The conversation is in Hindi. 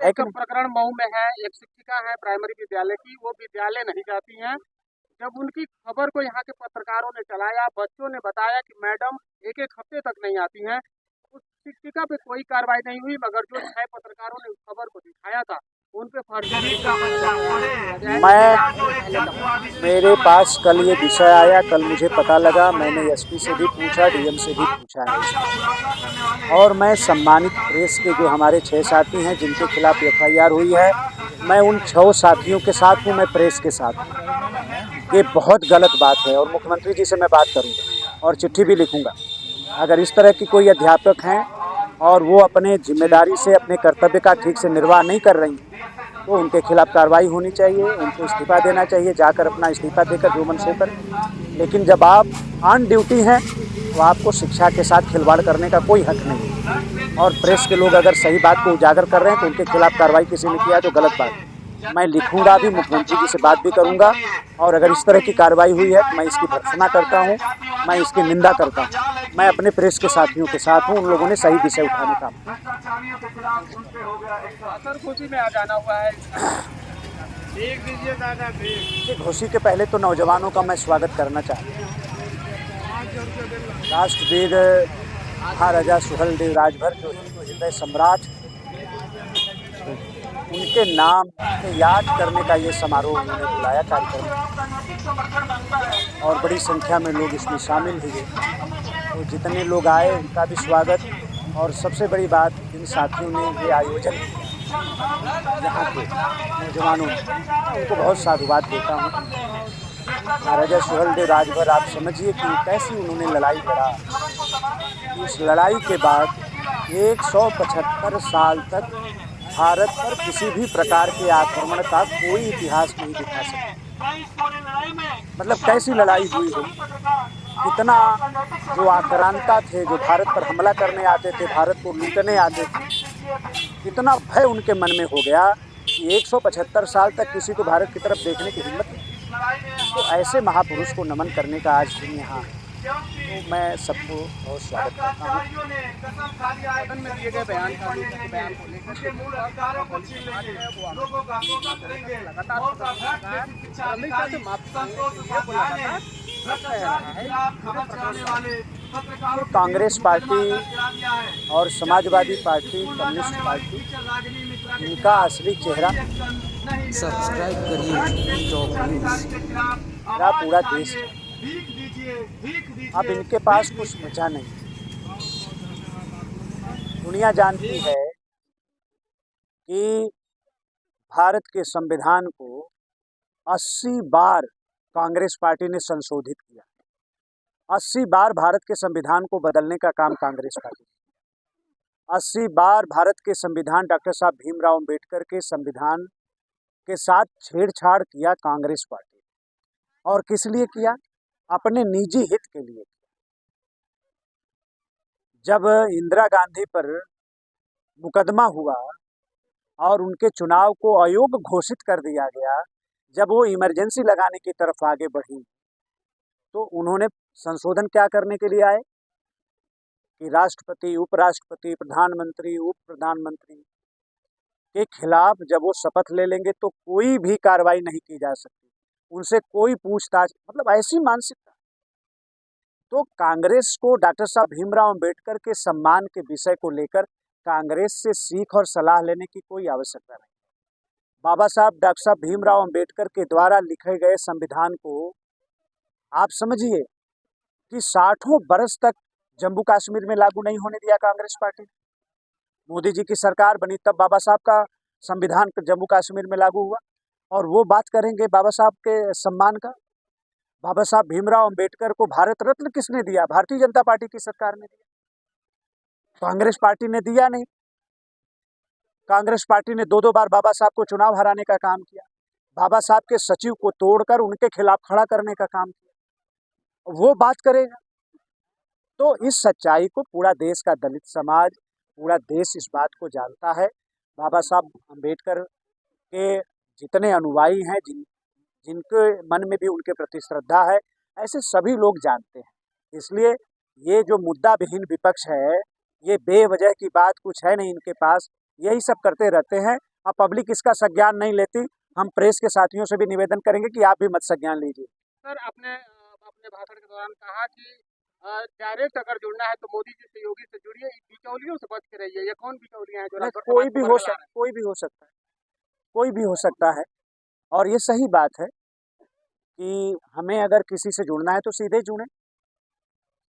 है एक कि नहीं? प्रकरण मऊ में है, एक शिक्षिका है प्राइमरी विद्यालय की, वो विद्यालय नहीं जाती हैं। जब उनकी खबर को यहाँ के पत्रकारों ने चलाया, बच्चों ने बताया कि मैडम एक एक हफ्ते तक नहीं आती हैं, उस शिक्षिका पे कोई कार्रवाई नहीं हुई, मगर जो 6 पत्रकारों ने उस खबर को दिखाया था, उन पे फर्जी मैं मेरे पास कल ये विषय आया, कल मुझे पता लगा, मैंने एसपी से भी पूछा, डीएम से भी पूछा है इस बारे में। और मैं सम्मानित प्रेस के जो हमारे 6 साथी हैं जिनके खिलाफ एफआईआर हुई है, मैं उन 6 साथियों के साथ हूँ, मैं प्रेस के साथ हूँ। ये बहुत गलत बात है और मुख्यमंत्री जी से मैं बात करूँगा और चिट्ठी भी लिखूँगा। अगर इस तरह की कोई अध्यापक हैं और वो अपने जिम्मेदारी से अपने कर्तव्य का ठीक से निर्वाह नहीं कर रही हैं, तो उनके खिलाफ कार्रवाई होनी चाहिए, उनको इस्तीफा देना चाहिए, जाकर अपना इस्तीफा देकर जो मन सो करें। लेकिन जब आप ऑन ड्यूटी हैं तो आपको शिक्षा के साथ खिलवाड़ करने का कोई हक नहीं है। और प्रेस के लोग अगर सही बात को उजागर कर रहे हैं तो उनके खिलाफ कार्रवाई किसी ने किया तो गलत बात है। मैं लिखूंगा भी, मुख्यमंत्री जी से बात भी करूंगा और अगर इस तरह की कार्रवाई हुई है तो मैं इसकी भर्त्सना करता हूँ, मैं इसकी निंदा करता हूँ। मैं अपने प्रेस के साथियों के साथ हूँ, उन लोगों ने सही विषय उठाने का। सर खुशी में आ जाना हुआ है। घोषी के पहले तो नौजवानों का मैं स्वागत करना चाहता हूँ। राष्ट्रवीर महाराजा सुहेलदेव राजभर जो हिंदू हृदय सम्राट, उनके नाम के याद करने का ये समारोह उन्होंने बुलाया कार्यक्रम और बड़ी संख्या में लोग इसमें शामिल हुए। तो जितने लोग आए उनका भी स्वागत और सबसे बड़ी बात जिन साथियों ने ये आयोजन किया यहाँ के नौजवानों ने, उनको बहुत साधुवाद देता हूँ। महाराजा सुहेलदेव राजभर, आप समझिए कि कैसी उन्होंने लड़ाई लड़ा। उस लड़ाई के बाद 175 साल तक भारत पर किसी भी प्रकार के आक्रमण का कोई इतिहास नहीं दिखा सकता। मतलब कैसी लड़ाई हुई हो, कितना जो आक्रांता थे, जो भारत पर हमला करने आते थे, भारत को लूटने आते थे, कितना भय उनके मन में हो गया कि 175 साल तक किसी को भारत की तरफ देखने की हिम्मत नहीं। तो ऐसे महापुरुष को नमन करने का आज दिन यहाँ, तो मैं सबको बहुत स्वागत करता हूँ। सदन में दिए गए बयान को लेकर कांग्रेस पार्टी और समाजवादी पार्टी, कम्युनिस्ट पार्टी, इनका असली चेहरा सब्सक्राइब करिए टॉप न्यूज़। मेरा पूरा देश है। अब इनके पास कुछ बचा नहीं। दुनिया जानती है कि भारत के संविधान को 80 बार कांग्रेस पार्टी ने संशोधित किया। 80 बार भारत के संविधान को बदलने का काम कांग्रेस पार्टी ने। 80 बार भारत के संविधान, डॉक्टर साहब भीमराव अंबेडकर के संविधान के साथ छेड़छाड़ किया कांग्रेस पार्टी। और किस लिए किया? अपने निजी हित के लिए। जब इंदिरा गांधी पर मुकदमा हुआ और उनके चुनाव को अयोग्य घोषित कर दिया गया, जब वो इमरजेंसी लगाने की तरफ आगे बढ़ी, तो उन्होंने संशोधन क्या करने के लिए आए कि राष्ट्रपति, उपराष्ट्रपति, प्रधानमंत्री, उप प्रधानमंत्री के खिलाफ जब वो शपथ ले लेंगे तो कोई भी कार्रवाई नहीं की जा सकती, उनसे कोई पूछताछ, मतलब ऐसी मानसिकता। तो कांग्रेस को डॉक्टर साहब भीमराव अंबेडकर के सम्मान के विषय को लेकर कांग्रेस से सीख और सलाह लेने की कोई आवश्यकता नहीं। बाबा साहब, डॉक्टर साहब भीमराव अंबेडकर के द्वारा लिखे गए संविधान को आप समझिए कि 60 बरस तक जम्मू कश्मीर में लागू नहीं होने दिया कांग्रेस पार्टी। मोदी जी की सरकार बनी तब बाबा साहब का संविधान जम्मू कश्मीर में लागू हुआ। और वो बात करेंगे बाबा साहब के सम्मान का। बाबा साहब भीमराव अंबेडकर को भारत रत्न किसने दिया? भारतीय जनता पार्टी की सरकार ने दिया, कांग्रेस पार्टी ने दिया नहीं। कांग्रेस पार्टी ने 2-2 बार बाबा साहब को चुनाव हराने का काम किया, बाबा साहब के सचिव को तोड़कर उनके खिलाफ खड़ा करने का काम किया। वो बात करेगा तो इस सच्चाई को पूरा देश का दलित समाज, पूरा देश इस बात को जानता है। बाबा साहब अंबेडकर के जितने अनुयायी हैं, जिनके मन में भी उनके प्रति श्रद्धा है, ऐसे सभी लोग जानते हैं। इसलिए ये जो मुद्दा विहीन विपक्ष है, ये बेवजह की बात कुछ है नहीं इनके पास, यही सब करते रहते हैं अब पब्लिक इसका संज्ञान नहीं लेती। हम प्रेस के साथियों से भी निवेदन करेंगे कि आप भी मत संज्ञान लीजिए। सर आपने अपने भाषण के दौरान कहा कि डायरेक्ट अगर जुड़ना है तो मोदी जी से, योगी से जुड़िए, बिचौलियों से बच के रहिए। ये कौन बिचौलियां हैं जो नहीं, रबर समाज को बरगला रहे हैं? कोई भी हो सकता है, कोई भी हो सकता है। और ये सही बात है कि हमें अगर किसी से जुड़ना है तो सीधे जुड़ें।